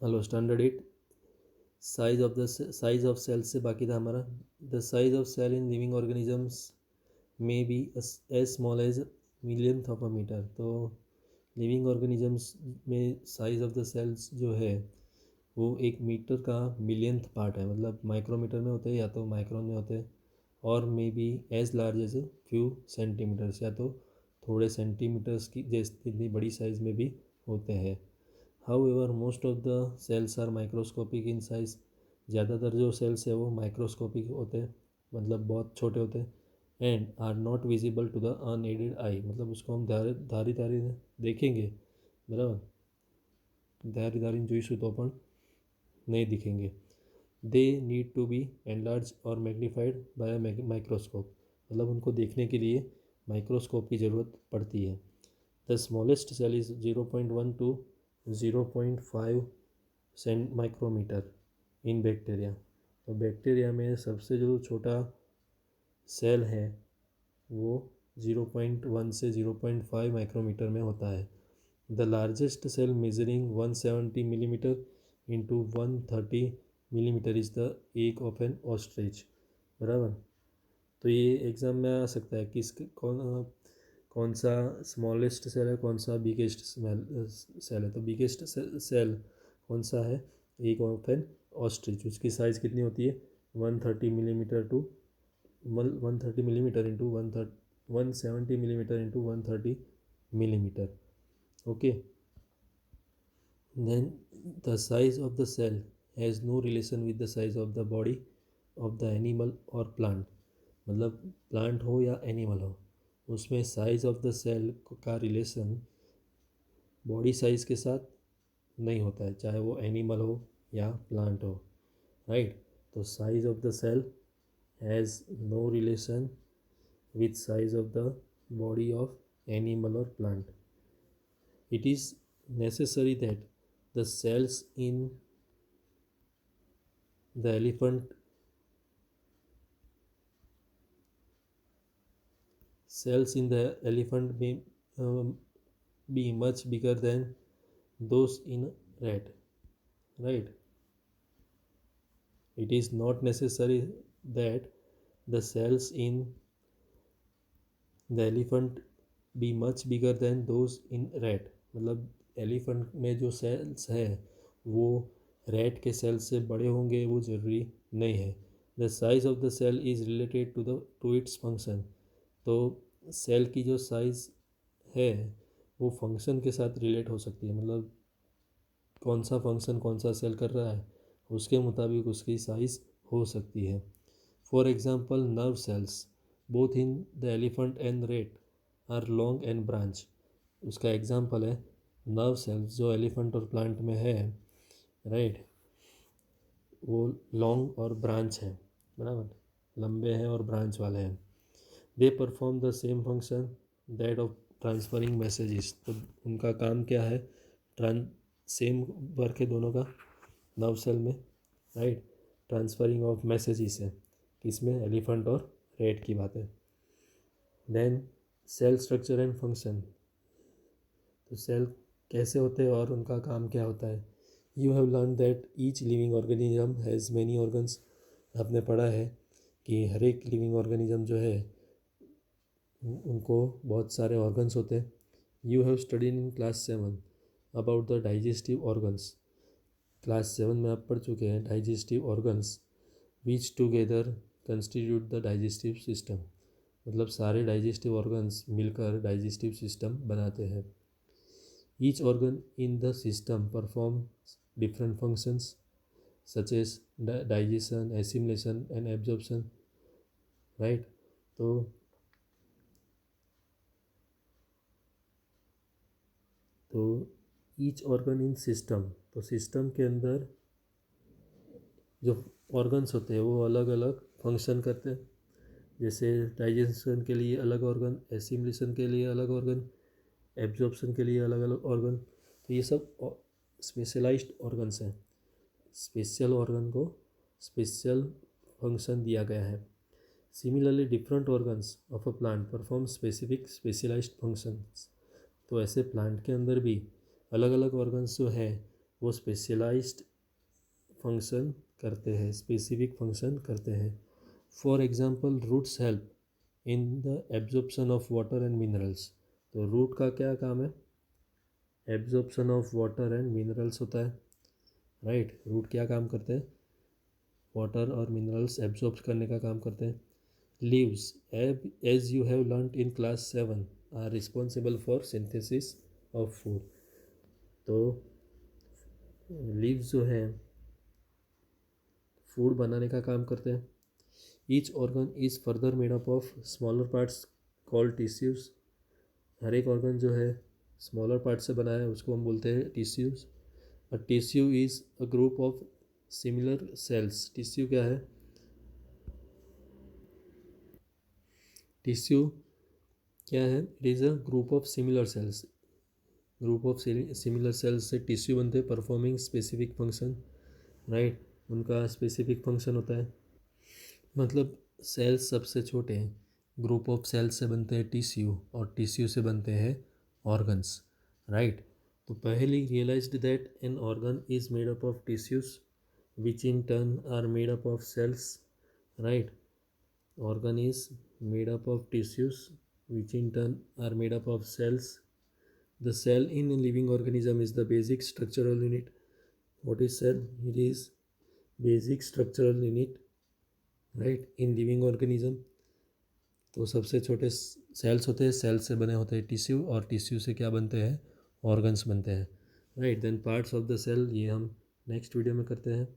Hello standard 8 size of cell से बाकी था हमारा। The size of cell in living organisms may be as small as millionth of a metre. तो living organisms में size of the cells जो है वो 1 मीटर का मिलियंथ पार्ट है, मतलब माइक्रोमीटर में होते हैं या तो माइक्रोन में होते हैं, और may be as large as few centimetres, या तो थोड़े सेंटीमीटर्स की जैसे इतनी बड़ी साइज़ में भी होते हैं। However, most of the cells are microscopic in size। ज़्यादातर जो सेल्स है वो माइक्रोस्कोपिक होते हैं, मतलब बहुत छोटे होते हैं। And are not visible to the unaided eye, मतलब उसको हम धारी धारी देखेंगे, बराबर, धारी धारी જોઈશું तो પણ नहीं दिखेंगे। They need to be enlarge or magnified by microscope, मतलब उनको देखने के लिए माइक्रोस्कोप की ज़रूरत पड़ती है। The smallest cell is 0.1 to 0.5 सेंट माइक्रोमीटर इन बैक्टीरिया। तो बैक्टीरिया में सबसे जो छोटा सेल है वो 0.1 से 0.5 माइक्रोमीटर में होता है। The largest cell measuring 170 millimetre into 130 millimetre is the egg of an ostrich, बराबर। तो ये एग्ज़ाम में आ सकता है कि कौन सा स्मॉलेस्ट सेल है, कौन सा बिगेस्ट सेल है। तो बिगेस्ट सेल कौन सा है, एक ऑफ एन ऑस्ट्रिच, उसकी साइज़ कितनी होती है 130 millimetre to 130 millimetre into 170 millimetre into 130 millimetre. Okay, then the size of the cell has no relation with the size of the body of the animal और plant, मतलब plant हो या animal हो, उसमें साइज ऑफ द सेल का relation body size के साथ नहीं होता है, चाहे वो एनिमल हो या प्लांट हो, राइट। तो size of the cell has no relation with size of the body of animal और प्लांट। इट इज़ necessary that the the elephant cells in the elephant may be much bigger than those in rat, right. It is not necessary that the cells in the elephant be much bigger than those in rat, मतलब elephant में जो sales है वो rat के cell से बड़े होंगे वो ज़रूरी नहीं है। The size of the cell is related to its function. तो सेल की जो साइज़ है वो फंक्शन के साथ रिलेट हो सकती है, मतलब कौन सा फंक्शन कौन सा सेल कर रहा है उसके मुताबिक उसकी साइज़ हो सकती है। For example nerve cells both in the elephant and rat are long and branch. उसका एग्जांपल है नर्व सेल्स जो एलिफेंट और प्लांट में है, राइट, वो लॉन्ग और ब्रांच है, बराबर, लंबे हैं और ब्रांच वाले हैं। They perform the same function that of transferring messages. तो उनका काम क्या है, सेम वर्क है दोनों का नर्व सेल में, राइट, ट्रांसफरिंग ऑफ मैसेजेस है, किसमें, एलिफेंट और रेट की बात है। Then cell structure and function, तो सेल कैसे होते हैं और उनका काम क्या होता है। You have learn that each living organism has many organs. आपने पढ़ा है कि हर एक लिविंग ऑर्गेनिज्म जो है उनको बहुत सारे ऑर्गन्स होते हैं। You have studied in class 7 about the digestive organs. Class 7 में आप पढ़ चुके हैं digestive organs which together constitute the digestive system, मतलब सारे डाइजेस्टिव ऑर्गन्स मिलकर डाइजेस्टिव सिस्टम बनाते हैं। Each organ in the system perform different functions such as digestion, assimilation and absorption, right. तो ईच ऑर्गन इन सिस्टम, तो system के अंदर जो ऑर्गन्स होते हैं वो अलग अलग फंक्शन करते हैं, जैसे डाइजेशन के लिए अलग ऑर्गन, एसिमिलेशन के लिए अलग ऑर्गन, एब्जॉर्प्शन के लिए अलग अलग ऑर्गन। तो ये सब स्पेशलाइज्ड ऑर्गन्स हैं, स्पेशल ऑर्गन को स्पेशल फंक्शन दिया गया है। Similarly different organs of a plant perform specific specialised functions. तो ऐसे प्लांट के अंदर भी अलग अलग ऑर्गन्स जो है वो स्पेशलाइज्ड फंक्शन करते हैं, स्पेसिफिक फंक्शन करते हैं। For example roots help in the absorption of water and minerals. तो रूट का क्या काम है? Absorption of water and minerals होता है, राइट। रूट क्या काम करते हैं? वाटर और मिनरल्स एब्जॉर्ब करने का काम करते हैं। Leaves, as you have learned in class 7, are responsible for synthesis of food. तो लीव्स जो है फूड बनाने का काम करते हैं। Each organ is further made up of smaller parts called tissues. हर एक ऑर्गन जो है स्मॉलर पार्ट से बना है उसको हम बोलते हैं tissues. A tissue is a group of similar sales. Tissue क्या है? टिश्यू क्या है? It is a group of similar sales. Group of similar sales से टिश्यू बनते हैं, परफॉर्मिंग स्पेसिफिक फंक्शन, राइट। उनका स्पेसिफिक फंक्शन होता है, मतलब सेल्स सबसे छोटे हैं, ग्रुप ऑफ सेल्स से बनते हैं टिश्यू, और टिश्यू से बनते हैं ऑर्गन्स, राइट। तो पहली realised that an organ is made up of tissues which in turn are made up of cells, right. Organ is made up of tissues which in turn are made up of cells. The cell in a living organism is the basic structural unit. What is cell? It is basic structural unit, right, in living organism. तो सबसे छोटे sales होते हैं, sales से बने होते हैं tissue, और टिश्यू से क्या बनते हैं? ऑर्गन्स बनते हैं, right. Then parts of the cell, ये हम नेक्स्ट वीडियो में करते हैं।